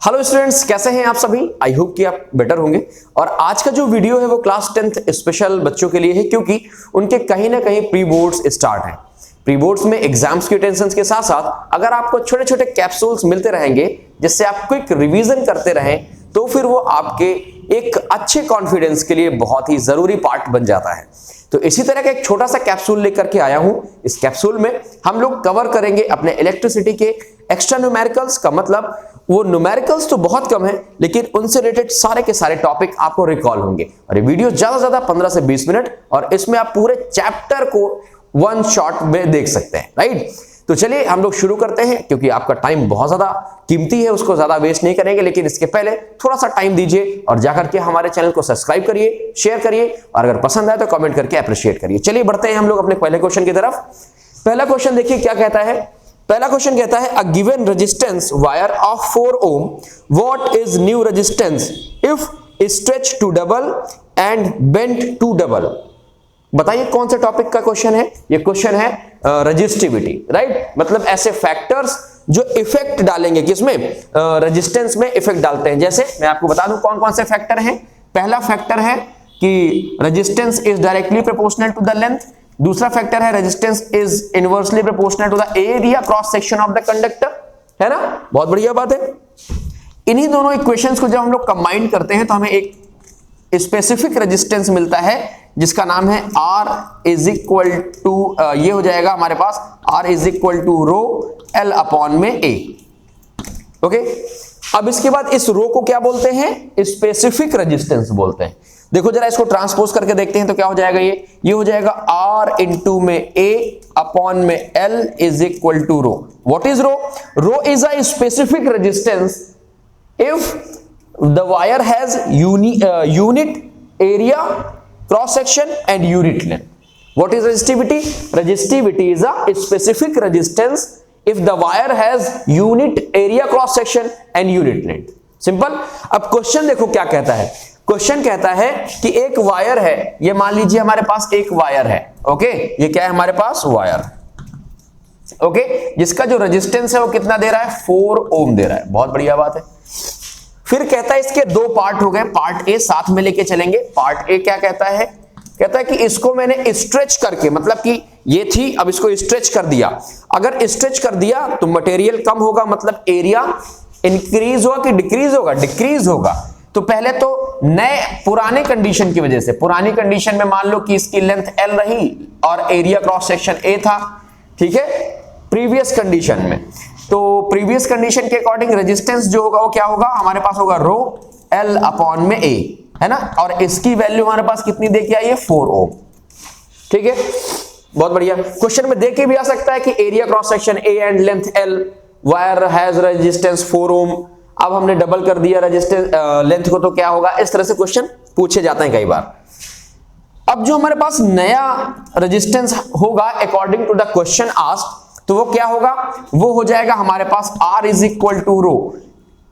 Hello students, कैसे हैं आप सभी। आई होप कि आप बेटर होंगे। और आज का जो वीडियो है वो क्लास 10th स्पेशल बच्चों के लिए है, क्योंकि उनके कहीं ना कहीं प्री बोर्ड्स स्टार्ट हैं। प्री बोर्ड्स में एग्जाम्स के टेंशन के साथ साथ अगर आपको छोटे छोटे कैप्सूल्स मिलते रहेंगे जिससे आप क्विक रिवीजन करते रहें, तो फिर वो आपके एक अच्छे कॉन्फिडेंस के लिए बहुत ही जरूरी पार्ट बन जाता है। तो इसी तरह का एक छोटा सा कैप्सूल लेकर के आया हूं। इस कैप्सूल में हम लोग कवर करेंगे अपने इलेक्ट्रिसिटी के एक्स्ट्रा न्यूमेरिकल्स का, मतलब वो न्यूमेरिकल्स तो बहुत कम है लेकिन उनसे रिलेटेड सारे के सारे टॉपिक आपको रिकॉल होंगे। और ये वीडियो ज्यादा से ज्यादा 15 से 20 मिनट, और इसमें आप पूरे चैप्टर को वन शॉट में देख सकते हैं, राइट। तो चलिए हम लोग शुरू करते हैं, क्योंकि आपका टाइम बहुत ज्यादा कीमती है, उसको ज्यादा वेस्ट नहीं करेंगे। लेकिन इसके पहले थोड़ा सा टाइम दीजिए और जाकर के हमारे चैनल को सब्सक्राइब करिए, शेयर करिए, और अगर पसंद आए तो कमेंट करके अप्रिशिएट करिए। चलिए बढ़ते हैं हम लोग अपने पहले क्वेश्चन की तरफ। पहला क्वेश्चन देखिए क्या कहता है। पहला क्वेश्चन कहता है, a given resistance wire of 4 ohm, what is new resistance if stretch to double and bent to double. बताइए कौन से टॉपिक का क्वेश्चन है। ये क्वेश्चन है रेजिस्टिविटी, राइट। मतलब ऐसे फैक्टर्स जो इफेक्ट डालेंगे, किसमें, रेजिस्टेंस में इफेक्ट डालते हैं। जैसे मैं आपको बता दूं कौन कौन से फैक्टर हैं। पहला फैक्टर है कि resistance is directly proportional to the length. दूसरा फैक्टर है resistance is inversely proportional to the area cross section of the conductor, है ना। बहुत बढ़िया बात है। इन्हीं दोनों इक्वेशंस को जब हम लोग कंबाइन करते हैं तो हमें एक स्पेसिफिक रेजिस्टेंस मिलता है जिसका नाम है R इज इक्वल टू, ये हो जाएगा हमारे पास R is equal to rho L upon में A। ओके, अब इसके बाद इस रो को क्या बोलते हैं, स्पेसिफिक रेजिस्टेंस बोलते हैं। देखो जरा इसको ट्रांसपोज करके देखते हैं तो क्या हो जाएगा, ये हो जाएगा R इंटू में A अपॉन में L is equal to rho. What is rho? Rho is a specific resistance if the wire has unit area cross section and unit length. What is resistivity? Resistivity is a specific resistance if the wire has unit area cross section and unit length. Simple. अब question देखो क्या कहता है। Question कहता है कि एक wire है, ये मान लीजिए हमारे पास एक वायर है, ओके। ये क्या है हमारे पास, वायर, ओके, जिसका जो रेजिस्टेंस है वो कितना दे रहा है, 4 ओम दे रहा है। बहुत बढ़िया बात है। फिर कहता है इसके दो पार्ट हो गए, पार्ट ए साथ में लेके चलेंगे। पार्ट ए क्या कहता है, कहता है कि इसको मैंने स्ट्रेच करके, मतलब कि ये थी, अब इसको स्ट्रेच कर दिया। अगर स्ट्रेच कर दिया तो मटेरियल कम होगा, मतलब एरिया इंक्रीज होगा कि डिक्रीज होगा, डिक्रीज होगा। तो पहले तो नए पुराने कंडीशन की वजह से, पुरानी कंडीशन में मान लो कि इसकी लेंथ L रही और एरिया क्रॉस सेक्शन A था, ठीक है, प्रीवियस कंडीशन में। तो प्रीवियस कंडीशन के अकॉर्डिंग रेजिस्टेंस जो होगा वो क्या होगा, हमारे पास होगा रो L अपॉन में A, है ना। और इसकी वैल्यू हमारे पास कितनी दे के आई है, 4 ओम, ठीक है। बहुत बढ़िया। क्वेश्चन में देके भी आ सकता है कि area cross section A and length L, wire has resistance 4 ओम। अब हमने डबल कर दिया रेजिस्टेंस लेंथ को, तो क्या होगा, इस तरह से क्वेश्चन पूछे जाते हैं कई बार। अब जो हमारे पास नया रेजिस्टेंस होगा according to the question asked, तो वो क्या होगा, वो हो जाएगा हमारे पास R is equal to rho.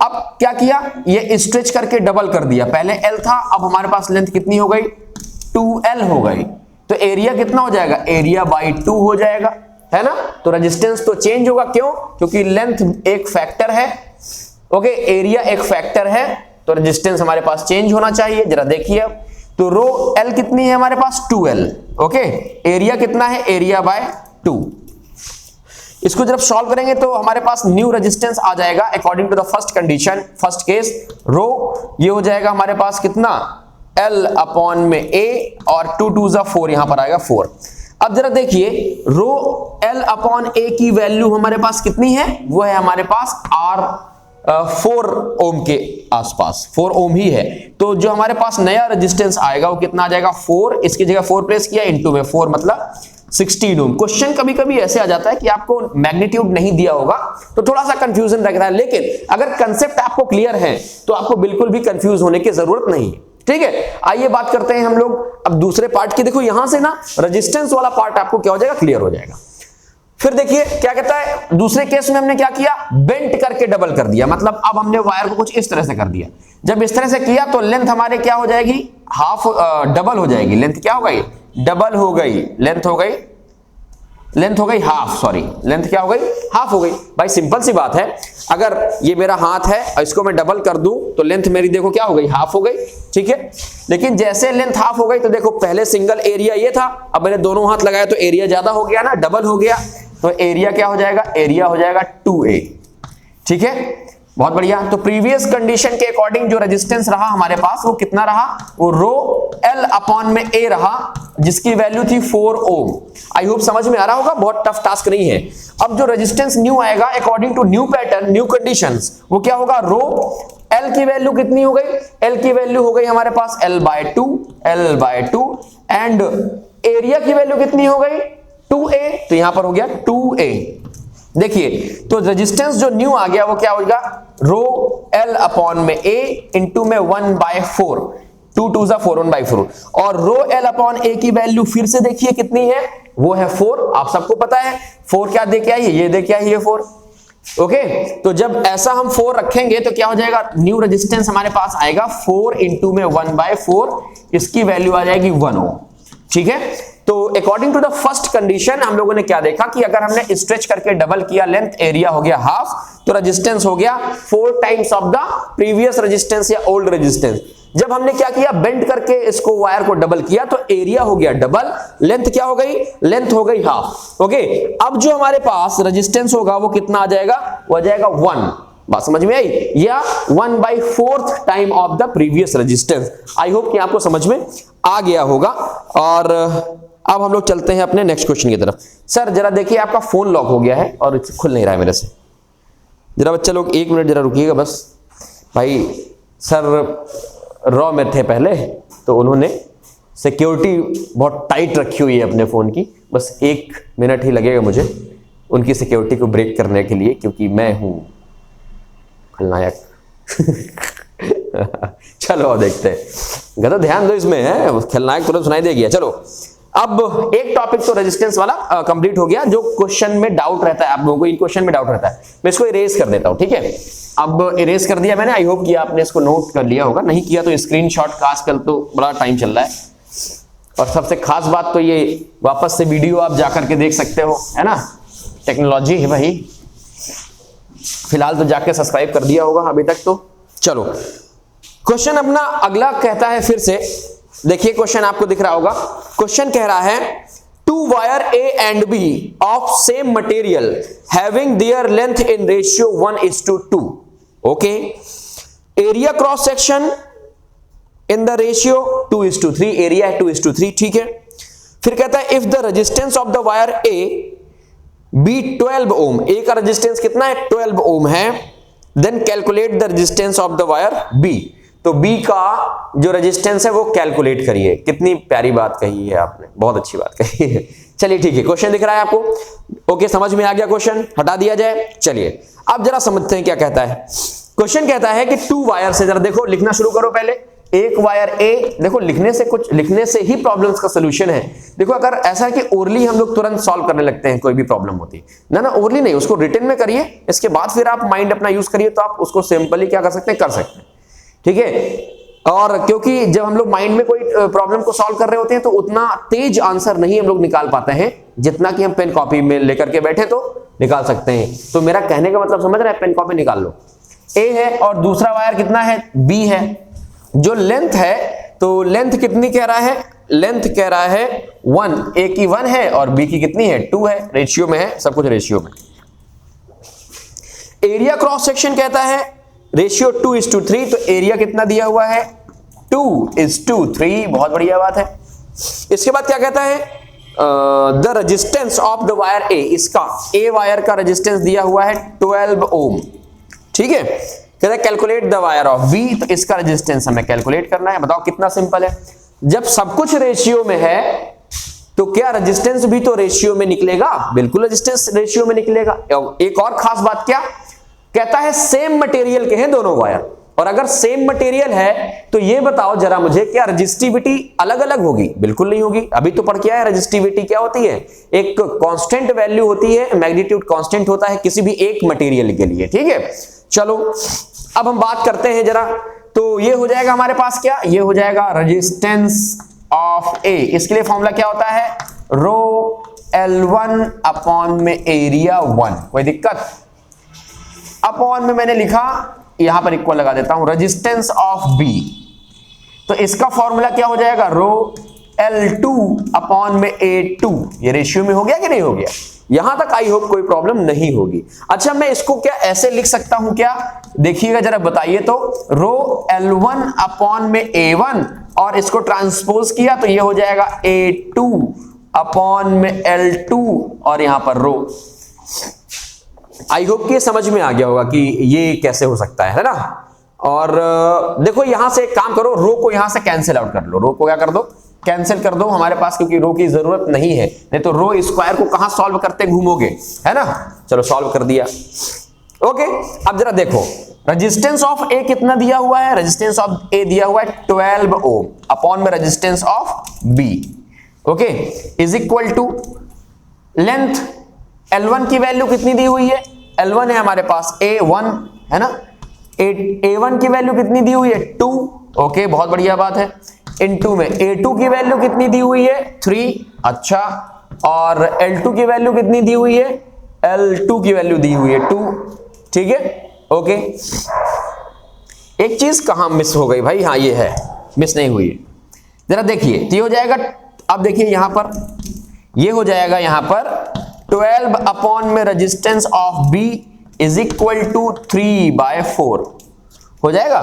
अब क्या किया, ये स्ट्रेच करके डबल कर दिया। पहले L था, अब हमारे पास लेंथ कितनी हो गई, 2L हो गई। तो एरिया कितना हो जाएगा, एरिया बाई 2 हो जाएगा, है ना। तो रेजिस्टेंस तो चेंज होगा, क्यों, क्योंकि लेंथ एक फैक्टर है, ओके, एरिया एक फैक्टर है, तो रेजिस्टेंस हमारे पास चेंज होना चाहिए। जरा देखिए अब, तो रो L कितनी है हमारे पास, 2L, ओके। एरिया कितना है, एरिया बाय 2। इसको जब सॉल्व करेंगे तो हमारे पास न्यू रेजिस्टेंस आ जाएगा according to the first condition, first case. Rho ये हो जाएगा हमारे पास कितना, L अपॉन में A, और 2 2 जा 4, यहां पर आएगा 4। अब जरा देखिए, रो L अपॉन A की वैल्यू हमारे पास कितनी है, वो है हमारे पास R 4 ओम के आसपास, 4 ओम ही है। तो जो हमारे पास नया रेजिस्टेंस आएगा वो कितना आ जाएगा, 4, इसकी जगह 4 प्लेस किया, इंटू में 4 मतलब 16 ओम। क्वेश्चन कभी कभी ऐसे आ जाता है कि आपको मैग्नीट्यूड नहीं दिया होगा तो थोड़ा सा कंफ्यूजन रहता है, लेकिन अगर कंसेप्ट आपको क्लियर है तो आपको बिल्कुल भी कंफ्यूज होने की जरूरत नहीं है, ठीक है। आइए बात करते हैं हम लोग अब दूसरे पार्ट की। देखो यहां से ना रेजिस्टेंस वाला पार्ट आपको क्या हो जाएगा, क्लियर हो जाएगा। फिर देखिए क्या कहता है, दूसरे केस में हमने क्या किया, बेंट करके डबल कर दिया। मतलब अब हमने वायर को कुछ इस तरह से कर दिया। जब इस तरह से किया तो लेंथ हमारे क्या हो जाएगी, हाफ डबल हो जाएगी। लेंथ क्या हो गई, डबल हो गई, लेंथ हो गई लेंथ हो गई हाफ, सॉरी लेंथ क्या हो गई, हाफ हो गई। भाई सिंपल सी बात है, अगर ये मेरा हाथ है और इसको मैं डबल कर दूं तो लेंथ मेरी देखो क्या हो गई, हाफ हो गई, ठीक है। लेकिन जैसे लेंथ हाफ हो गई तो देखो पहले सिंगल एरिया ये था, अब मैंने दोनों हाथ लगाया तो एरिया ज्यादा हो गया ना, डबल हो गया, तो एरिया क्या हो जाएगा, एरिया हो जाएगा 2a, ठीक है, बहुत बढ़िया। तो प्रीवियस कंडीशन के अकॉर्डिंग जो रेजिस्टेंस रहा हमारे पास वो कितना रहा, वो रो L अपॉन में A रहा, जिसकी वैल्यू थी 4 ओम। आई होप समझ में आ रहा होगा, बहुत टफ टास्क नहीं है। अब जो रेजिस्टेंस न्यू आएगा according to new pattern, new conditions, वो क्या होगा, रो L की वैल्यू कितनी हो गई, L की वैल्यू हो गई हमारे पास L/2 एंड एरिया की वैल्यू कितनी हो गई 2a, तो यहां पर हो गया 2a। देखिए तो रेजिस्टेंस जो न्यू आ गया वो क्या होगा, रो L अपॉन में A इंटू में 1/4, 2 2 4 1/4, और रो L अपॉन A की वैल्यू फिर से देखिए कितनी है, वो है 4। आप सबको पता है 4 क्या दे के आई है, ये दे के आई है 4। ओके, तो जब ऐसा हम 4 रखेंगे तो क्या हो जाएगा, न्यू रेजिस्टेंस हमारे पास आएगा 4 इंटू में 1/4, इसकी वैल्यू आ जाएगी 1 ओम, ठीक है। तो according to the first condition हम लोगों ने क्या देखा कि अगर हमने स्ट्रेच करके डबल किया, लेंथ एरिया हो गया हाफ, तो रेजिस्टेंस हो गया 4 times of the previous resistance या ओल्ड रेजिस्टेंस। जब हमने क्या किया, बेंड करके इसको वायर को डबल किया तो एरिया हो गया डबल, लेंथ क्या हो गई, लेंथ हो गई हाफ। ओके, अब जो हमारे पास रेजिस्टेंस होगा वो कितना आ जाएगा, वो आ जाएगा 1। बात समझ में आई, या 1/4 time of the previous resistance. I hope कि आपको समझ में आ गया होगा। और अब हम लोग चलते हैं अपने नेक्स्ट क्वेश्चन की तरफ। सर जरा देखिए आपका फोन लॉक हो गया है और खुल नहीं रहा है मेरे से, जरा बच्चा लोग 1 मिनट जरा रुकिएगा बस। भाई सर रॉ में थे पहले, तो उन्होंने सिक्योरिटी बहुत टाइट रखी हुई है अपने फोन की, बस 1 मिनट ही लगेगा मुझे उनकी सिक्योरिटी को ब्रेक करने के लिए, क्योंकि मैं हूं खलनायक। चलो अब देखते हैं, गधा ध्यान दो इसमें है, खलनायक तुरंत सुनाई दे गया। चलो अब एक टॉपिक तो रेजिस्टेंस वाला कंप्लीट हो गया। जो क्वेश्चन में डाउट रहता है आप लोगों को, इन क्वेश्चन में डाउट रहता है, मैं इसको इरेज कर देता हूं, ठीक है। अब इरेज कर दिया मैंने, आई होप कि आपने इसको नोट कर लिया होगा, नहीं किया तो स्क्रीनशॉट का आजकल तो बड़ा टाइम चल रहा है। और सबसे खास बात तो ये वापस से वीडियो आप जाकर के देख सकते हो, है ना, टेक्नोलॉजी है भाई। फिलहाल तो जाके सब्सक्राइब कर दिया होगा अभी तक तो। चलो क्वेश्चन अपना अगला कहता है, फिर से देखिए क्वेश्चन आपको दिख रहा होगा। क्वेश्चन कह रहा है, two wire A and B of same material having their length in ratio 1:2। Okay, area cross section in the ratio 2:3, area है 2:3, ठीक है। फिर कहता है if the resistance of the wire A be 12 ohm, A का resistance कितना है 12 ohm है, then calculate the resistance of the wire B. तो बी का जो रेजिस्टेंस है वो कैलकुलेट करिए। कितनी प्यारी बात कही है आपने, बहुत अच्छी बात कही है। चलिए ठीक है, क्वेश्चन दिख रहा है आपको, ओके समझ में आ गया, क्वेश्चन हटा दिया जाए। चलिए अब जरा समझते हैं क्या कहता है। क्वेश्चन कहता है कि 2 वायर से, जरा देखो लिखना शुरू करो पहले। एक वायर ए, देखो लिखने से ही प्रॉब्लम्स का सलूशन है। देखो अगर ऐसा है कि ओरली हम लोग तुरंत सॉल्व करने लगते हैं कोई भी प्रॉब्लम होती है ना, ओरली नहीं, उसको रिटन में करिए, इसके बाद फिर आप माइंड अपना यूज करिए, तो आप उसको सिंपली क्या कर सकते हैं, कर सकते हैं, ठीक है। और क्योंकि जब हम लोग माइंड में कोई प्रॉब्लम को सॉल्व कर रहे होते हैं तो उतना तेज आंसर नहीं हम लोग निकाल पाते हैं, जितना कि हम पेन कॉपी में लेकर के बैठे तो निकाल सकते हैं। तो मेरा कहने का मतलब समझ रहे हैं, पेन कॉपी निकाल लो। ए है और दूसरा वायर कितना है, बी है। जो लेंथ है, तो लेंथ कितनी कह रहा है, लेंथ कह रहा है 1, ए की 1 है और बी की कितनी है 2 है, रेशियो में है, सब कुछ रेशियो में। एरिया क्रॉस सेक्शन कहता है रेशियो 2:3, तो एरिया कितना दिया हुआ है 2:3, बहुत बढ़िया बात है। इसके बाद क्या कहता है, the resistance of the wire A, इसका ए वायर का रेजिस्टेंस दिया हुआ है 12 ओम, ठीक है। कहता है calculate the wire of V, तो इसका रेजिस्टेंस हमें कैलकुलेट करना है। बताओ कितना सिंपल है, जब सब कुछ रेशियो में है तो क्या रेजिस्टेंस भी तो रेशियो में निकलेगा, बिल्कुल रेजिस्टेंस रेशियो में निकलेगा। एक और खास बात क्या कहता है, सेम मटेरियल के हैं दोनों वायर, और अगर सेम मटेरियल है तो ये बताओ जरा मुझे, क्या रेजिस्टिविटी अलग अलग होगी, बिल्कुल नहीं होगी। अभी तो पढ़ के आया रेजिस्टिविटी क्या होती है, एक कांस्टेंट वैल्यू होती है, मैग्नीट्यूड कांस्टेंट होता है किसी भी एक मटेरियल के लिए, ठीक है। चलो अब हम बात करते हैं जरा, तो ये हो जाएगा हमारे पास क्या, ये हो जाएगा रेजिस्टेंस ऑफ ए। इसके लिए फॉर्मूला क्या होता है, रो L1 अपॉन में एरिया 1, कोई दिक्कत? अपॉन में मैंने लिखा, यहां पर इक्वल लगा देता हूं, रेजिस्टेंस ऑफ B, तो इसका फॉर्मूला क्या हो जाएगा, रो L2 अपॉन में A2। ये रेशियो में हो गया कि नहीं हो गया? यहां तक आई होप कोई प्रॉब्लम नहीं होगी। अच्छा, मैं इसको क्या ऐसे लिख सकता हूं क्या? देखिएगा जरा, बताइए तो, रो L1 अपॉन में A1 और इसको ट्रांसपोज किया तो ये हो जाएगा A2 अपॉन में L2 और यहां पर रो। आई होप कि समझ में आ गया होगा कि ये कैसे हो सकता है ना? और देखो यहां से एक काम करो, रो को यहां से कैंसिल आउट कर लो, रो को क्या कर दो, कैंसिल कर दो हमारे पास, क्योंकि रो की जरूरत नहीं है, नहीं तो रो स्क्वायर को कहां सॉल्व करते घूमोगे, है ना? चलो सॉल्व कर दिया। ओके, अब जरा देखो, रेजिस्टेंस ऑफ ए कितना दिया हुआ है, रेजिस्टेंस ऑफ ए दिया हुआ है 12 ओम अपॉन में resistance of B, okay, is equal to length L1 की वैल्यू कितनी दी हुई है, L1 है हमारे पास A1, है ना? A1 की वैल्यू कितनी दी हुई है 2, ओके, बहुत बढ़िया बात है। इनटू में A2 की वैल्यू कितनी दी हुई है 3, अच्छा, और L2 की वैल्यू कितनी दी हुई है, L2 की वैल्यू दी हुई है 2, ठीक है, ओके। एक चीज कहां मिस हो गई भाई, हाँ ये है, मिस नहीं हुई है, जरा देखिए, तो ये हो जाएगा, अब देखिए यहां पर, ये हो जाएगा यहां पर 12 अपॉन में resistance of B is equal to 3/4 हो जाएगा।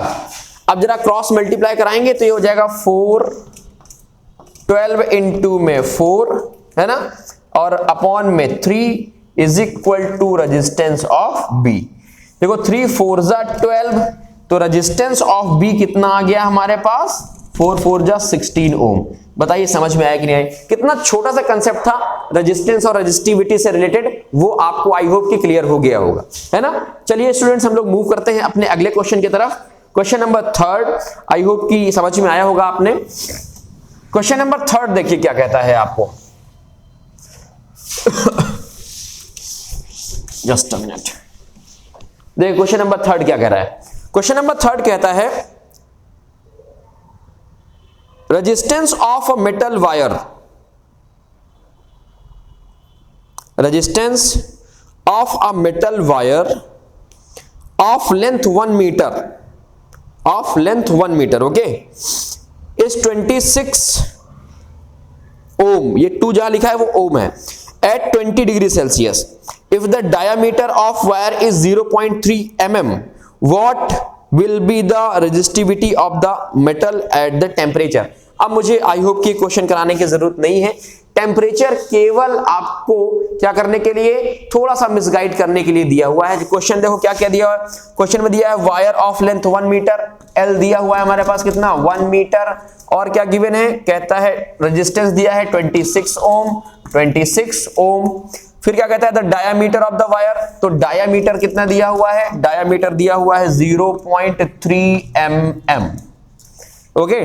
अब जरा क्रॉस मल्टीप्लाई कराएंगे तो ये हो जाएगा 4, 12 इंटू में 4, है ना, और अपॉन में 3 is equal to resistance of B। देखो 3 4 जा 12, तो रेजिस्टेंस ऑफ B कितना आ गया हमारे पास, 4 4 जा 16 ओम। बताइए समझ में आया कि नहीं आया? कितना छोटा सा कंसेप्ट था रेजिस्टेंस और रेजिस्टिविटी से रिलेटेड, वो आपको आई होप कि क्लियर हो गया होगा, है ना? चलिए स्टूडेंट्स, हम लोग मूव करते हैं अपने अगले क्वेश्चन की तरफ। क्वेश्चन नंबर 3, आई होप कि समझ में आया होगा आपने। क्वेश्चन नंबर 3 देखिए क्या कहता है आपको। जस्ट अ मिनट, देखिए क्वेश्चन नंबर 3 क्या कह रहा है। क्वेश्चन नंबर 3 कहता है resistance of a metal wire, resistance of a metal wire of length 1 metre, of length 1 metre, okay, is 26 ohm, ये 2 जहां लिखा है वो ओम है, at 20 degree Celsius. If the diameter of wire is 0.3 mm, what will be the resistivity of the metal at the temperature. अब मुझे I hope कि question कराने की जरूरत नहीं है, टेम्परेचर केवल आपको क्या करने के लिए, थोड़ा सा मिसगाइड करने के लिए दिया हुआ है। क्वेश्चन देखो क्या क्या दिया हुआ है, क्वेश्चन में दिया है wire of length 1 metre, L दिया हुआ है हमारे पास कितना 1 मीटर, और क्या गिवन है, कहता है रेजिस्टेंस दिया है 26 ओम, 26 ओम। फिर क्या कहता है the diameter of the wire, तो डायामीटर कितना दिया हुआ है, डायामीटर दिया हुआ है 0.3 mm, ओके।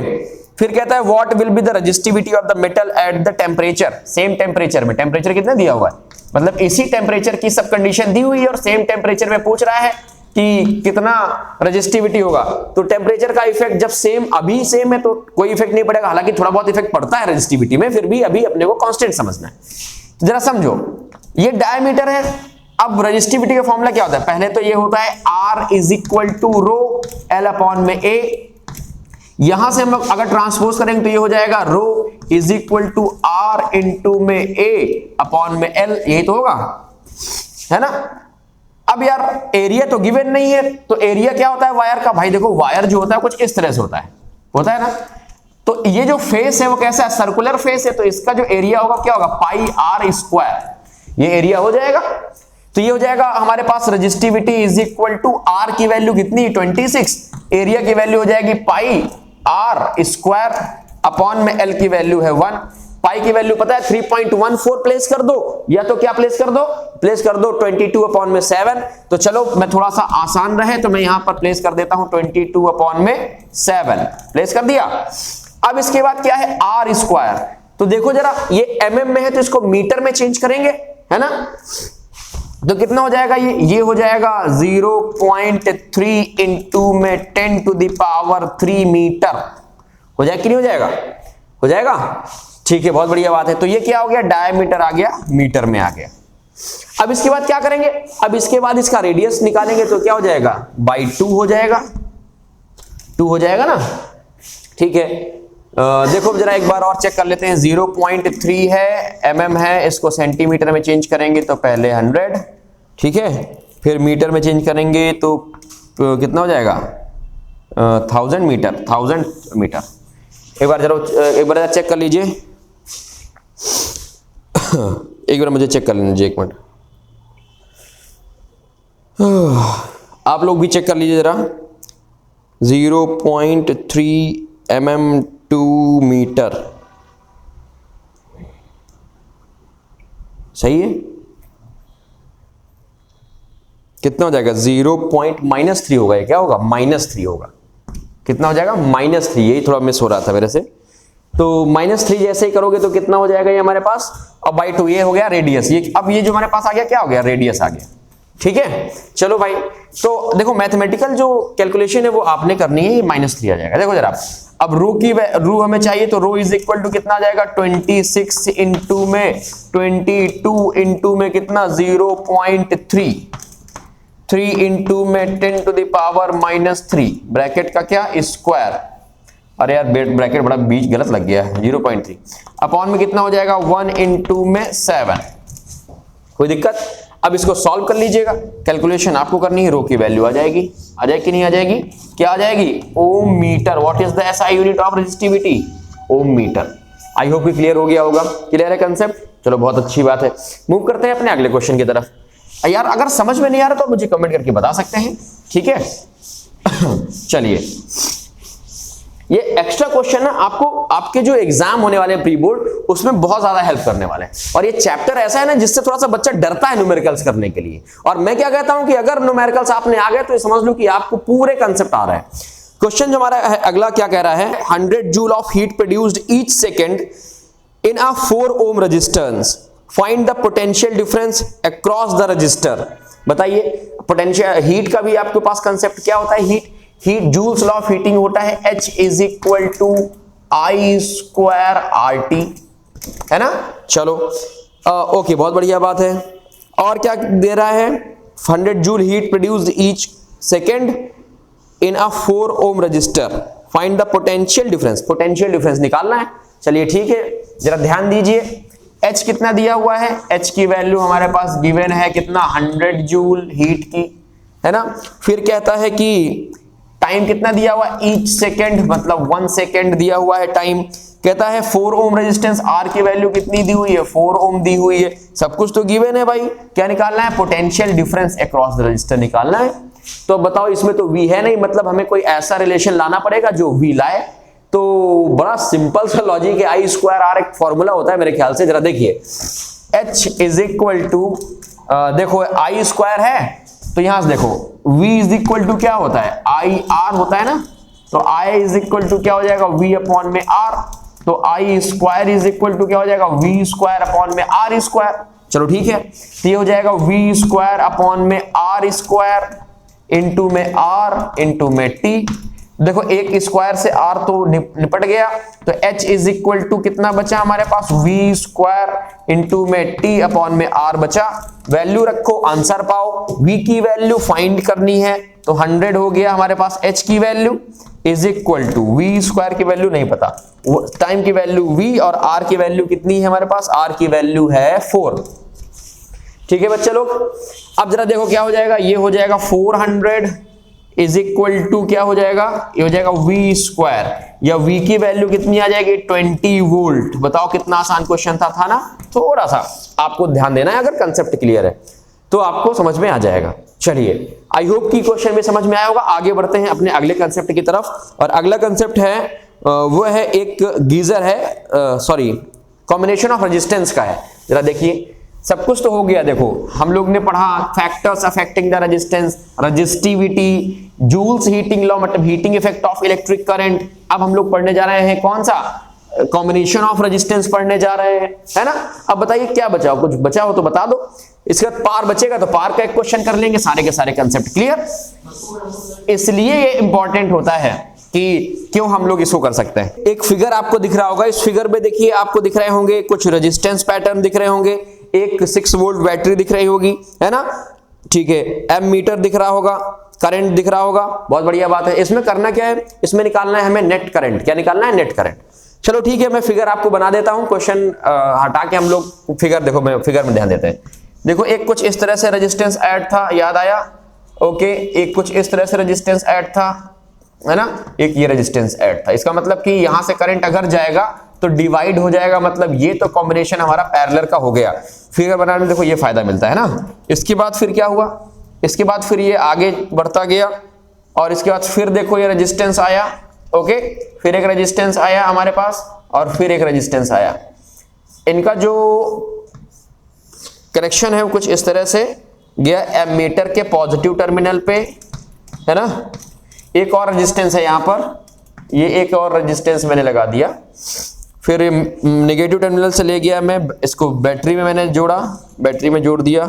फिर कहता है what will be the resistivity of the metal at the temperature, same temperature में, टेम्परेचर कितना दिया हुआ है, मतलब इसी टेम्परेचर की सब कंडीशन दी हुई है और सेम टेम्परेचर में पूछ रहा है कि कितना रेजिस्टिविटी होगा। तो टेम्परेचर का इफेक्ट जब सेम, अभी सेम है तो कोई इफेक्ट नहीं पड़ेगा, हालांकि थोड़ा बहुत इफेक्ट पड़ता है रेजिस्टिविटी में, फिर भी अभी अपने को कांस्टेंट समझना है। तो जरा समझो, ये डायमीटर है, अब रेजिस्टिविटी का फॉर्मूला क्या होता है, पहले तो ये होता है R is equal to rho L upon में A, यहां से हम लोग अगर ट्रांसपोज करेंगे तो ये हो जाएगा rho is equal to R into में A अपॉन में L, यही तो होगा, है ना? अब यार एरिया तो गिवन नहीं है, तो एरिया क्या होता है वायर का, भाई देखो वायर जो होता है कुछ इस तरह से होता है ना, तो ये जो फेस है वो कैसा है, सर्कुलर फेस है, तो इसका जो एरिया होगा क्या होगा, पाई R स्क्वायर, ये एरिया हो जाएगा। तो ये हो जाएगा हमारे पास resistivity is equal to R की वैल्यू कितनी 26, एरिया की वैल्यू हो जाएगी पाई R स्क्वायर अपॉन में L की वैल्यू है 1, पाई की वैल्यू पता है 3.14 प्लेस कर दो, या तो क्या प्लेस कर दो 22 अपॉन में 7। तो चलो मैं थोड़ा सा आसान रहे तो मैं यहां पर प्लेस कर देता हूं 22 अपॉन में 7, प्लेस कर दिया। अब इसके बाद क्या है R स्क्वायर, तो देखो जरा ये mm में है तो इसको मीटर में चेंज करेंगे, है ना, तो कितना हो जाएगा, ये हो जाएगा 0.3 इंटू में 10 टू द पावर 3 मीटर, हो जाएगा कि नहीं हो जाएगा, हो जाएगा। ठीक है, बहुत बढ़िया बात है। तो ये क्या हो गया, डायमीटर आ गया, मीटर में आ गया। अब इसके बाद क्या करेंगे, अब इसके बाद इसका रेडियस निकालेंगे तो क्या हो जाएगा, बाई 2 हो जाएगा, 2 हो जाएगा ना। ठीक है, देखो जरा एक बार और चेक कर लेते हैं। 0.3 है, mm है, इसको सेंटीमीटर में चेंज करेंगे तो पहले 100, ठीक है, फिर मीटर में चेंज करेंगे तो कितना हो जाएगा, 1000 मीटर, 1000 मीटर। एक बार जरा चेक कर लीजिए, एक बार मुझे चेक कर लीजिए, एक मिनट, आप लोग भी चेक कर लीजिए जरा। 0.3 mm टू मीटर, सही है। कितना हो जाएगा, 0.-3 होगा, क्या होगा, -3 होगा। कितना हो जाएगा, -3, यही थोड़ा मिस हो रहा था मेरे से। तो -3 जैसे ही करोगे तो कितना हो जाएगा ये हमारे पास, और बाई 2 ये हो गया रेडियस। ये अब ये जो हमारे पास आ गया, क्या हो गया, रेडियस आ गया। ठीक है, चलो भाई, तो देखो मैथमेटिकल जो कैलकुलेशन है वो आपने करनी है, ये -3 आ जाएगा। देखो जरा, अब रू हमें चाहिए तो रू इज इक्वल टू कितना आ जाएगा, 26 इंटू में 22 इंटू में कितना, 0.3, 3 इंटू में 10 टू द पावर -3, ब्रैकेट का क्या, स्क्वायर। अरे यार ब्रैकेट बड़ा बीच गलत लग गया है, 0.3 अपॉन में कितना हो जाएगा, 1 इंटू में 7। कोई दिक्कत। अब इसको सॉल्व कर लीजिएगा, कैलकुलेशन आपको करनी है, रो की वैल्यू आ जाएगी, आ जाएगी कि नहीं आ जाएगी, क्या आ जाएगी, ohm metre. What is the SI unit of resistivity, ohm metre. I hope clear हो गया होगा, क्लियर है कंसेप्ट। चलो बहुत अच्छी बात है, मूव करते हैं अपने अगले क्वेश्चन की तरफ। यार अगर समझ में नहीं आ रहा तो मुझे कमेंट करके बता सकते हैं, ठीक है। चलिए, ये एक्स्ट्रा क्वेश्चन ना आपको आपके जो एग्जाम होने वाले हैं प्री बोर्ड, उसमें बहुत ज्यादा हेल्प करने वाले हैं। और ये चैप्टर ऐसा है ना जिससे थोड़ा सा बच्चा डरता है न्यूमेरिकल्स करने के लिए। और मैं क्या कहता हूं कि अगर न्यूमेरिकल्स आपने आ गए तो ये समझ लो कि आपको पूरे कंसेप्ट आ रहा है। क्वेश्चन जो हमारा है अगला क्या कह रहा है, 100 joule of heat produced each second in a 4 ohm resistance, find the potential difference across the resistor. बताइए, पोटेंशियल हीट का भी आपके पास कंसेप्ट क्या होता है, heat joule's law of heating होता है H is equal to I square RT, है ना। चलो ओके, बहुत बढ़िया बात है। और क्या दे रहा है, 100 joule heat produced each second in a 4 ohm resistor, find the potential difference. Potential difference निकालना है। चलिए ठीक है, जरा ध्यान दीजिए, H कितना दिया हुआ है, H की वैल्यू हमारे पास गिवन है कितना, 100 जूल हीट की, है ना। फिर कहता है कि टाइम कितना दिया हुआ, ईच सेकेंड मतलब 1 सेकेंड दिया हुआ है टाइम। कहता है 4 ओम रेजिस्टेंस, R की वैल्यू कितनी दी हुई है, 4 ओम दी हुई है। सब कुछ तो गिवन है भाई, क्या निकालना है, potential difference across the register निकालना है। तो बताओ, इसमें तो V है नहीं, मतलब हमें कोई ऐसा रिलेशन लाना पड़ेगा जो V लाए। तो बड़ा सिंपल सा लॉजिक है, I स्क्वायर R एक फॉर्मूला होता है मेरे ख्याल से। जरा देखिए, H इज इक्वल टू, देखो I स्क्वायर है तो यहां से देखो V इज इक्वल टू क्या होता है, I R होता है ना। तो I इज इक्वल टू क्या हो जाएगा, V अपॉन में R। तो I square is equal to क्या हो जाएगा, V स्क्वायर अपॉन में R स्क्वायर। चलो ठीक है, तो ये हो जाएगा V स्क्वायर अपॉन में R स्क्वायर इंटू में R इंटू में T। देखो एक स्क्वायर से R तो निपट गया, तो H इज इक्वल टू कितना बचा हमारे पास, V स्क्वायर इंटू में T अपॉन में R बचा। वैल्यू रखो, आंसर पाओ। V की वैल्यू फाइंड करनी है तो 100 हो गया हमारे पास। H की value is equal to, V square की वैल्यू नहीं पता, टाइम की वैल्यू V, और R की वैल्यू कितनी है हमारे पास, R की वैल्यू है 4। ठीक है बच्चे लोग, अब जरा देखो क्या हो जाएगा, ये हो जाएगा 400 इज इक्वल टू क्या हो जाएगा, ये हो जाएगा V स्क्वायर, या V की वैल्यू कितनी आ जाएगी, 20 वोल्ट। बताओ कितना आसान क्वेश्चन था ना। थोड़ा सा आपको ध्यान देना है, अगर कंसेप्ट क्लियर है तो आपको समझ में आ जाएगा। चलिए, आई होप कि क्वेश्चन में समझ में आया होगा। आगे बढ़ते हैं अपने अगले कंसेप्ट की तरफ, और अगला कंसेप्ट है वो है एक गीजर है, सॉरी कॉम्बिनेशन ऑफ रेजिस्टेंस का है। जरा देखिए, सब कुछ तो हो गया। देखो हम लोग ने पढ़ा factors affecting the resistance, resistivity, Joule's heating law मतलब heating effect of electric current. अब हम लोग पढ़ने जा रहे हैं कौन सा, कॉम्बिनेशन ऑफ रेजिस्टेंस पढ़ने जा रहे हैं, है ना। अब बताइए क्या बचा हो, कुछ बचा हो तो बता दो। इसके बाद पार बचेगा तो पार का एक क्वेश्चन कर लेंगे, सारे के सारे कंसेप्ट क्लियर। इसलिए ये इंपॉर्टेंट होता है कि क्यों हम लोग इसको कर सकते हैं। एक फिगर आपको दिख रहा होगा, इस फिगर में देखिए आपको दिख रहे होंगे कुछ रेजिस्टेंस पैटर्न दिख रहे होंगे, एक 6 वोल्ट बैटरी दिख रही होगी, है ना, ठीक है, एमीटर दिख रहा होगा, करंट दिख रहा होगा, बहुत बढ़िया बात है। इसमें करना क्या है, इसमें निकालना है हमें नेट करंट। क्या निकालना है? Net current. चलो ठीक है, मैं फिगर आपको बना देता हूं, क्वेश्चन हटा के हम लोग फिगर, देखो मैं फिगर में ध्यान देते हैं। देखो एक कुछ इस तरह से रेजिस्टेंस ऐड था, याद आया? ओके, एक कुछ इस तरह से रेजिस्टेंस ऐड था, है ना, एक ये रेजिस्टेंस ऐड था। इसका मतलब कि यहां से करंट अगर जाएगा तो डिवाइड हो जाएगा, मतलब ये तो कॉम्बिनेशन हमारा पैरेलल का हो गया। फिगर बनाने में देखो ये फायदा मिलता है ना। इसके बाद फिर क्या हुआ, इसके बाद फिर ये आगे बढ़ता गया और इसके बाद फिर देखो ये रेजिस्टेंस आया, ओके, फिर एक रेजिस्टेंस आया हमारे पास और फिर एक रेजिस्टेंस आया। इनका जो कनेक्शन है वो कुछ इस तरह से गया एमीटर के पॉजिटिव टर्मिनल पे, है ना। एक और रेजिस्टेंस है यहां पर, ये एक और रेजिस्टेंस मैंने लगा दिया। फिर नेगेटिव टर्मिनल से ले गया मैं इसको बैटरी में, मैंने जोड़ा, बैटरी में जोड़ दिया,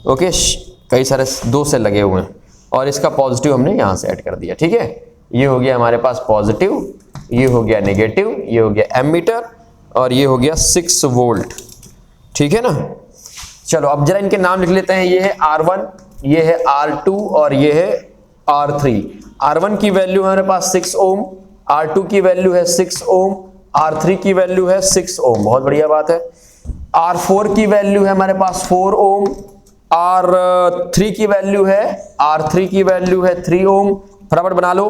ओके, कई सारे 2 सेल लगे हुए हैं और इसका पॉजिटिव हमने यहां से ऐड कर दिया, ठीक है। ये हो गया हमारे पास पॉजिटिव, ये हो गया नेगेटिव, ये हो गया एमीटर और ये हो गया 6 वोल्ट, ठीक है ना। चलो अब जरा इनके नाम लिख लेते हैं। ये है R1, ये है R2 और ये है R3। R1 की वैल्यू हमारे पास 6 ओम, R2 की वैल्यू है 6 ओम, R3 की वैल्यू है 6 ओम, बहुत बढ़िया बात है। R4 की वैल्यू है हमारे पास 4 ओम, R3 की वैल्यू है, R3 की वैल्यू है 3 ओम, फटाफट बना लो।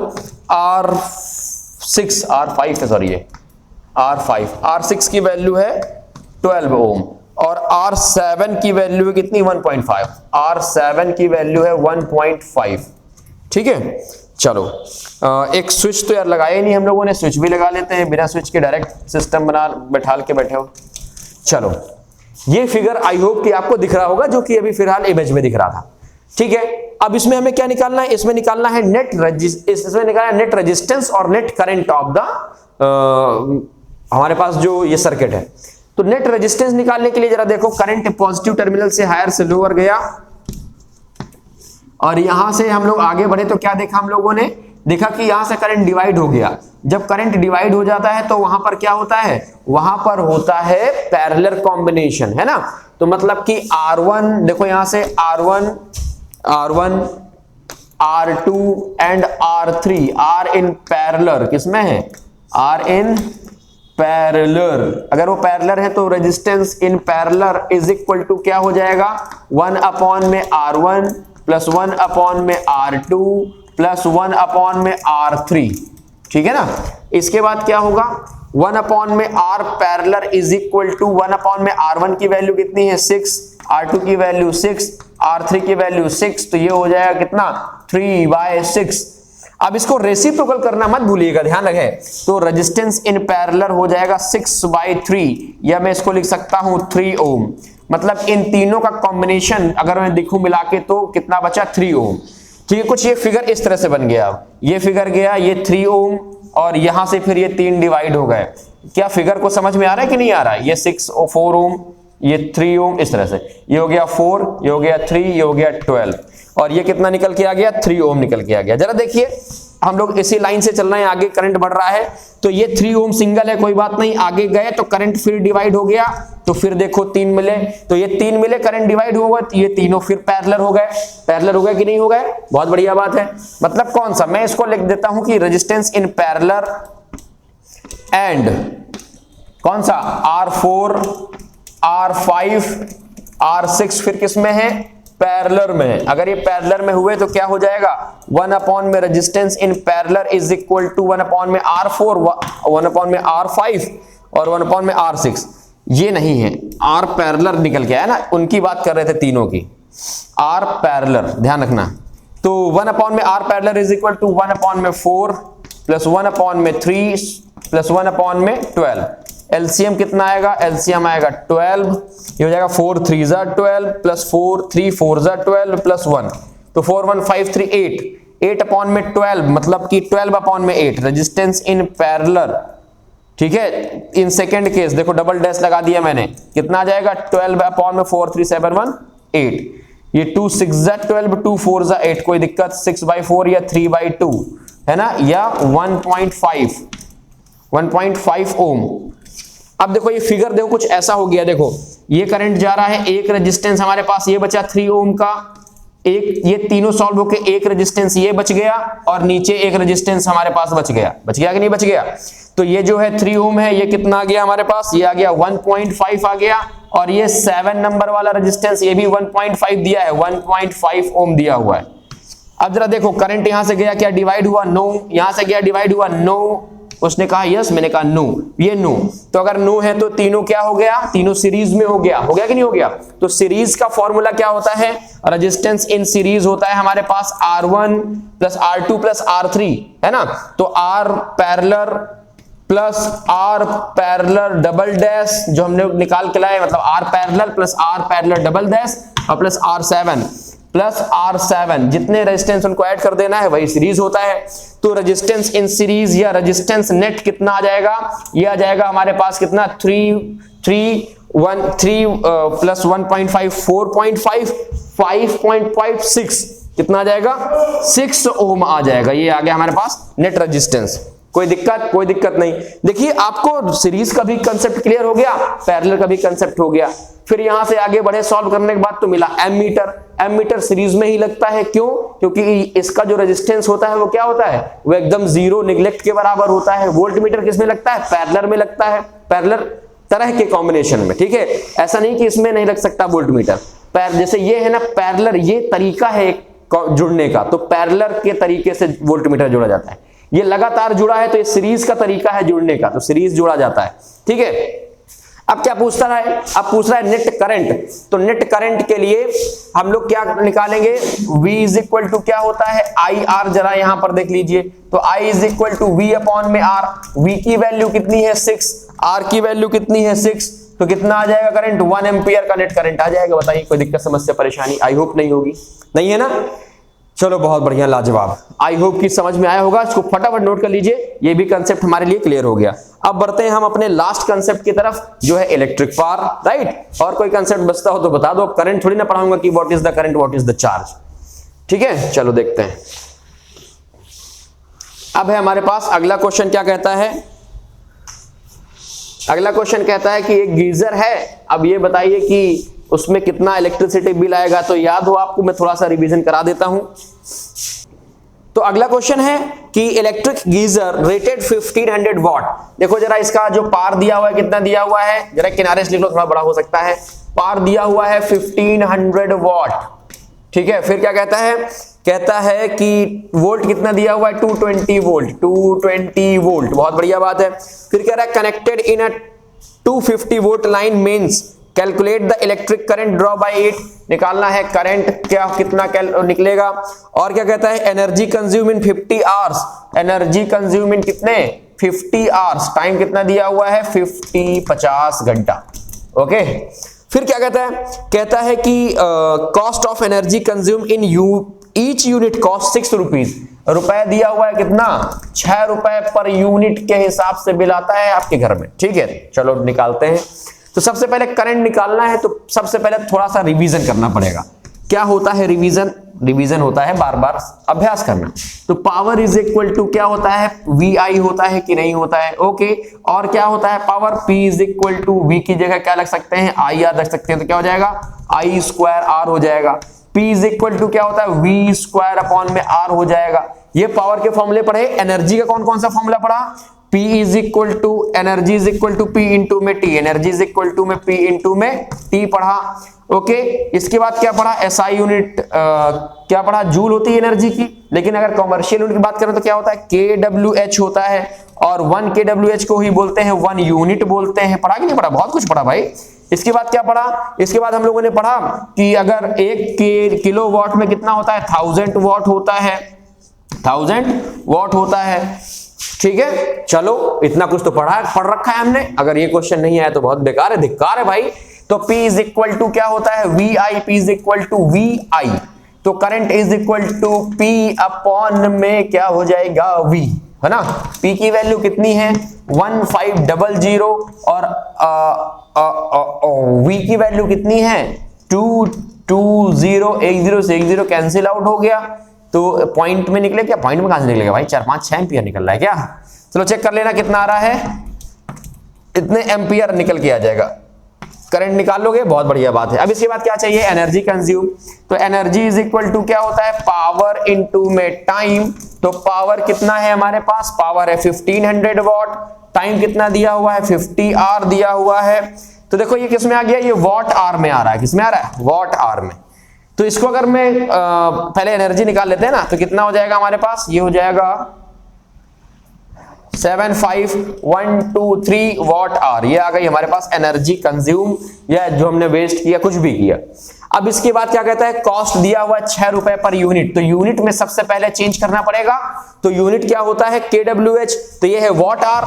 R5 है, सॉरी, ये R6 की वैल्यू है 12 ओम और R7 की वैल्यू है कितनी? 1.5। R7 की वैल्यू है 1.5, ठीक है। चलो एक स्विच तो यार लगाया ही नहीं हम लोगों ने, स्विच भी लगा लेते हैं, बिना स्विच के डायरेक्ट सिस्टम बना बैठाल के बैठे हो। चलो ये फिगर आई होप कि आपको दिख रहा होगा, जो कि अभी फिलहाल इमेज में दिख रहा था, ठीक है। अब इसमें हमें क्या निकालना है? इसमें निकालना है इसमें निकालना है नेट रेजिस्टेंस और नेट करंट ऑफ द हमारे पास जो ये सर्किट है। तो नेट रेजिस्टेंस निकालने के लिए जरा देखो, करंट पॉजिटिव टर्मिनल से हायर से लोअर गया और यहां से हम लोग आगे बढ़े तो क्या देखा हम लोगों ने? देखा कि यहां से करंट डिवाइड हो गया। जब करंट डिवाइड हो जाता है तो वहां पर क्या होता है? वहां पर होता है पैरेलल कॉम्बिनेशन, है ना। तो मतलब कि R1 देखो, यहां से R1, R2 and R3 are in parallel. किसमें है? R in parallel. अगर वो पैरेलल है तो resistance in parallel is equal to क्या हो जाएगा? 1 अपॉन में R1 प्लस 1 अपॉन में R2 प्लस 1 अपॉन में R3, ठीक है ना। इसके बाद क्या होगा? 1 अपॉन में R parallel is equal to 1 upon में R1 की वैल्यू कितनी है? 6, R2 की वैल्यू 6, R3 की वैल्यू 6, तो ये हो जाएगा कितना? 3/6। अब इसको रेसिप्रोकल करना मत भूलिएगा, ध्यान रखें। तो रेजिस्टेंस इन पैरेलल हो जाएगा 6/3, या मैं इसको लिख सकता हूं 3 ओम। मतलब इन तीनों का कॉम्बिनेशन अगर मैं देखूं मिला के तो कितना बचा? 3 ओम, ठीक है। कुछ ये फिगर इस तरह से बन गया, ये फिगर गया, ये 3 ओम और यहां से फिर ये 3 डिवाइड हो गए। क्या फिगर को समझ में आ रहा है कि नहीं आ रहा है? ये 6 और 4 ओम, ये 3 ओम, इस तरह से ये हो गया 4, ये हो गया 3, ये हो गया 12 और ये कितना निकल के आ गया? 3 ओम निकल के आ गया। जरा देखिए, हम लोग इसी लाइन से चल रहे हैं, आगे करंट बढ़ रहा है तो ये 3 ओम सिंगल है, कोई बात नहीं, आगे गए तो करंट फिर डिवाइड हो गया, तो फिर देखो 3 मिले, तो ये 3 मिले, करंट डिवाइड हुआ, तो ये तीनों फिर पैरेलल हो गए। पैरेलल हो गए कि नहीं हो गए? बहुत बढ़िया बात है। मतलब कौन सा? मैं इसको लिख देता हूं कि रेजिस्टेंस इन पैरेलल एंड कौन सा? R4, R5, R6 फिर किस में है? पैरेलल में। अगर ये पैरेलल में हुए तो क्या हो जाएगा? 1 अपॉन में resistance in parallel is equal to 1 upon में R4, 1 अपॉन में R5 और 1 अपॉन में R6। ये नहीं है, R पैरेलल निकल के आया ना, उनकी बात कर रहे थे तीनों की, R पैरेलल, ध्यान रखना। तो 1 अपॉन में R parallel is equal to 1 upon में 4 प्लस 1 अपॉन में 3 प्लस 1 अपॉन में 12। एलसीएम कितना आएगा? एलसीएम आएगा 12, ये हो जाएगा 4 3 जा 12 प्लस 4 3 4 जा 12 प्लस 1, तो 4 1 5 3 8, 8 अपॉन में 12 मतलब कि 12 अपॉन में 8 रेजिस्टेंस इन पैरेलल, ठीक है। इन सेकेंड केस देखो, डबल डैश लगा दिया मैंने, कितना आ जाएगा? 12 अपॉन में 4 3 7 1 8। ये 2 6 12, 2 4 8, कोई दिक्कत, 6/4 या 3/2 है ना, या 1.5 ओम। अब देखो ये फिगर देखो कुछ ऐसा हो गया, देखो ये करंट जा रहा है, एक रेजिस्टेंस हमारे पास ये बचा 3 ओम का, एक ये तीनों सॉल्व होके एक रेजिस्टेंस ये बच गया, और नीचे एक रेजिस्टेंस हमारे पास बच गया कि नहीं बच गया। तो ये जो है 3 ओम है, ये कितना आ गया हमारे पास, ये आ गया 1.5 आ गया, और ये 7 नंबर वाला रेजिस्टेंस ये भी 1.5 दिया है, 1.5 ओम दिया हुआ है। अब जरा देखो करंट यहां से गया, क्या डिवाइड हुआ, नो, यहां से गया डिवाइड हुआ, नो, उसने कहा यस, मैंने कहा नो, ये नो। तो अगर नो है तो तीनों क्या हो गया, तीनों सीरीज में हो गया कि नहीं हो गया। तो सीरीज का फॉर्मूला क्या होता है, रेजिस्टेंस इन सीरीज होता है हमारे पास R1 plus R2 plus R3, है ना। तो R parallel plus R parallel double dash जो हमने निकाल के लाए, मतलब R parallel plus R parallel double dash और प्लस R7 प्लस R7, जितने रेजिस्टेंस उनको ऐड कर देना है वही सीरीज होता है। तो रेजिस्टेंस इन सीरीज या रेजिस्टेंस नेट कितना आ जाएगा, ये आ जाएगा हमारे पास कितना, 3 प्लस 1.5 4.5 5.56, कितना आ जाएगा, 6 ओम आ जाएगा। ये आ गया हमारे पास नेट रेजिस्टेंस। कोई दिक्कत नहीं। देखिए आपको सीरीज का भी कंसेप्ट क्लियर हो गया, पैरेलल का भी कंसेप्ट हो गया। फिर यहां से आगे बढ़े, सॉल्व करने के बाद तो मिला एमीटर सीरीज में ही लगता है, क्यों, क्योंकि इसका जो रेजिस्टेंस होता है वो क्या होता है, वो एकदम जीरो नेग्लेक्ट के बराबर होता है। वोल्टमीटर किसमें लगता है, पैरेलल में लगता है, पैरेलल तरह के कॉम्बिनेशन में, ठीक है। ऐसा नहीं कि इसमें नहीं लग सकता वोल्टमीटर, जैसे ये है ना पैरेलल, ये तरीका है जुड़ने का, तो पैरेलल के तरीके से वोल्टमीटर जोड़ा जाता है। ये लगातार जुड़ा है तो ये सीरीज का तरीका है जुड़ने का, तो सीरीज जोड़ा जाता है, ठीक है। अब क्या पूछता है, अब पूछ रहा है नेट करंट। तो नेट करंट के लिए हम लोग क्या निकालेंगे, V इज इक्वल टू क्या होता है, IR, जरा यहां पर देख लीजिए। तो I is equal to V upon में R, V की वैल्यू कितनी है 6, R की वैल्यू कितनी है 6, तो कितना आ जाएगा करंट, 1 एम्पियर का नेट करंट आ जाएगा। बताइए कोई दिक्कत समस्या परेशानी, आई होप नहीं होगी, नहीं है ना। चलो बहुत बढ़िया, लाजवाब, आई होप कि समझ में आया होगा। इसको फटाफट नोट कर लीजिए, ये भी कंसेप्ट हमारे लिए क्लियर हो गया। अब बढ़ते हैं हम अपने लास्ट कंसेप्ट की तरफ, जो है इलेक्ट्रिक पावर, राइट। और कोई कंसेप्ट बचता हो तो बता दो, अब करंट थोड़ी ना पढ़ाऊंगा कि what is the current, what is the charge, ठीक है। चलो देखते हैं। अब है हमारे पास अगला क्वेश्चन, क्या कहता है, अगला क्वेश्चन कहता है कि एक गीजर है, अब ये बताइए कि उसमें कितना इलेक्ट्रिसिटी बिल आएगा। तो याद हो आपको, मैं थोड़ा सा रिवीजन करा देता हूं। तो अगला क्वेश्चन है कि इलेक्ट्रिक गीजर रेटेड 1500 वॉट। देखो जरा इसका जो पावर दिया हुआ है, कितना दिया हुआ है, जरा किनारे से लिख लो, थोड़ा बड़ा हो सकता है। पावर दिया हुआ है 1500 वॉट, ठीक है। फिर क्या कहता है, कहता है कि वोल्ट कितना दिया हुआ है, 220 वोल्ट, 220 वोल्ट, बहुत बढ़िया बात है। फिर कह रहा है connected in a 250 volt line means calculate the electric current draw bye it, निकालना है करंट क्या कितना निकलेगा। और क्या कहता है, energy consume in 50 hours, energy consume in कितने 50 आवर्स, टाइम कितना दिया हुआ है 50 घंटा, ओके। फिर क्या कहता है, कहता है कि cost of energy consume in each unit cost 6 rupees, रुपए दिया हुआ है कितना 6 रुपए पर यूनिट के हिसाब से बिल आता है आपके घर में, ठीक है। चलो निकालते हैं। तो सबसे पहले करंट निकालना है, तो सबसे पहले थोड़ा सा रिवीजन करना पड़ेगा। क्या होता है रिवीजन, रिवीजन होता है बार बार अभ्यास करना। तो पावर इज इक्वल टू क्या होता है, VI होता है कि नहीं होता है, ओके। और क्या होता है power, P is equal to V की जगह क्या रख सकते हैं, IR रख सकते हैं, तो क्या हो जाएगा I स्क्वायर R हो जाएगा। P इज इक्वल टू क्या होता है, V स्क्वायर अपॉन में R हो जाएगा। ये पावर के फॉर्मूले पढ़े। एनर्जी का कौन कौन सा फॉर्मूला पढ़ा, P is equal to energy is equal to P into में T, energy is equal to में P इंटू में T पढ़ा, ओके। इसके बाद क्या पढ़ा, SI यूनिट क्या पढ़ा, जूल होती है एनर्जी की। लेकिन अगर कॉमर्शियल यूनिट की बात करें तो क्या होता है, kWh होता है, और 1 kWh को ही बोलते हैं 1 यूनिट बोलते हैं। पढ़ा कि नहीं पढ़ा, बहुत कुछ पढ़ा भाई। इसके बाद क्या पढ़ा, इसके बाद हम लोगों ने पढ़ा कि अगर 1 किलोवाट में कितना होता है, 1000 वॉट होता है, 1000 वॉट होता है, ठीक है। चलो इतना कुछ तो पढ़ रखा है हमने। अगर ये क्वेश्चन नहीं आया तो बहुत बेकार है, धिक्कार है भाई। तो P इज इक्वल टू क्या होता है, VI, P is equal to VI। तो current is equal to P upon में क्या हो जाएगा V, है ना। P की वैल्यू कितनी है 1500 और V की वैल्यू कितनी है 2 20 एक 0 से 1 0 कैंसिल आउट हो गया, तो पॉइंट में निकले क्या? पॉइंट में कहां से निकलेगा भाई? 4 5 6 एम्पियर निकल रहा है क्या? चलो चेक कर लेना कितना आ रहा है, इतने एम्पियर निकल के आ जाएगा। करंट निकाल लोगे, बहुत बढ़िया बात है। अब इसके बाद क्या चाहिए? Energy consume. तो एनर्जी इज इक्वल टू क्या होता है? पावर इनटू में टाइम। तो पावर कितना है हमारे पास? पावर है 1500 वॉट। टाइम कितना दिया हुआ है? 50 आवर दिया हुआ है। तो देखो ये किसमें आ गया? ये वॉट आवर में आ रहा है। किसमें आ रहा है? वॉट आवर में। तो इसको अगर मैं पहले एनर्जी निकाल लेते हैं ना, तो कितना हो जाएगा हमारे पास? ये हो जाएगा 75123 वॉट आवर। ये आ गई हमारे पास एनर्जी कंज्यूम, या जो हमने वेस्ट किया, कुछ भी किया। अब इसके बाद क्या कहता है? कॉस्ट दिया हुआ 6 रुपए पर यूनिट। तो यूनिट में सबसे पहले चेंज करना पड़ेगा। तो यूनिट क्या होता है? kWh। तो ये है वॉट आवर,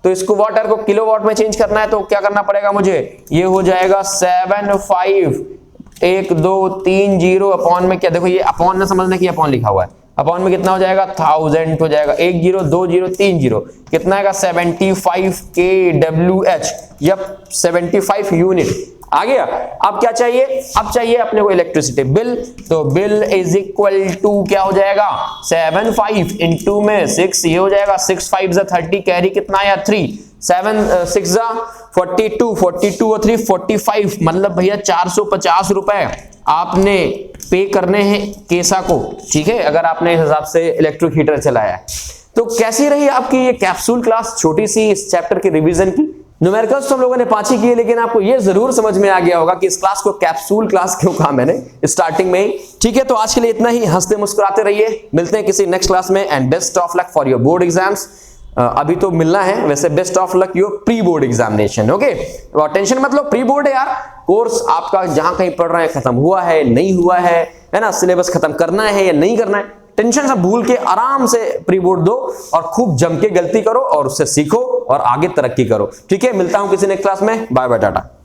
तो इसको वॉट आवर को किलोवाट में चेंज करना है। तो क्या करना पड़ेगा मुझे? ये हो जाएगा 75123 अपॉन में क्या? देखो ये अपॉन में समझना कि अपॉन लिखा हुआ है। अपॉन में कितना हो जाएगा? 1000 हो जाएगा। 1 0 2 0 3 0 कितना आएगा? 75 kWh, या 75 यूनिट आ गया। अब क्या चाहिए? अब चाहिए अपने को इलेक्ट्रिसिटी बिल। तो बिल इज इक्वल टू क्या हो जाएगा? 75 इंटू में 6, ये हो जाएगा 6 5 30, कैरी कितना आया? 3, 7 6 42, 42 और 3 45, मतलब भैया 450 रुपए आपने पे करने हैं केसा को, ठीक है, अगर आपने इस हिसाब से इलेक्ट्रिक हीटर चलाया है। तो कैसी रही आपकी ये कैप्सूल क्लास, छोटी सी इस चैप्टर की रिवीजन की? न्यूमेरिकल्स तो हम लोगों ने 5 ही किए, लेकिन आपको ये जरूर समझ में आ गया होगा कि इस क्लास को कैप्सूल क्लास क्यों कहा मैंने स्टार्टिंग में ही। ठीक है, तो आज के लिए इतना ही। हंसते मुस्कुराते रहिए, मिलते हैं किसी नेक्स्ट क्लास में, and best of luck for your board exams. अभी तो मिलना है, वैसे best of luck your pre board examination. Okay, tension मत लो, प्री बोर्ड है यार, कोर्स आपका जहां कहीं पढ़ रहे हैं खत्म हुआ है नहीं हुआ है ना, सिलेबस खत्म करना है या नहीं करना है, टेंशन सब भूल के आराम से प्री बोर्ड दो और खूब जम के गलती करो और उससे सीखो और आगे तरक्की करो। ठीक है, मिलता हूं किसी नेक्स्ट क्लास में। Bye bye, Tata.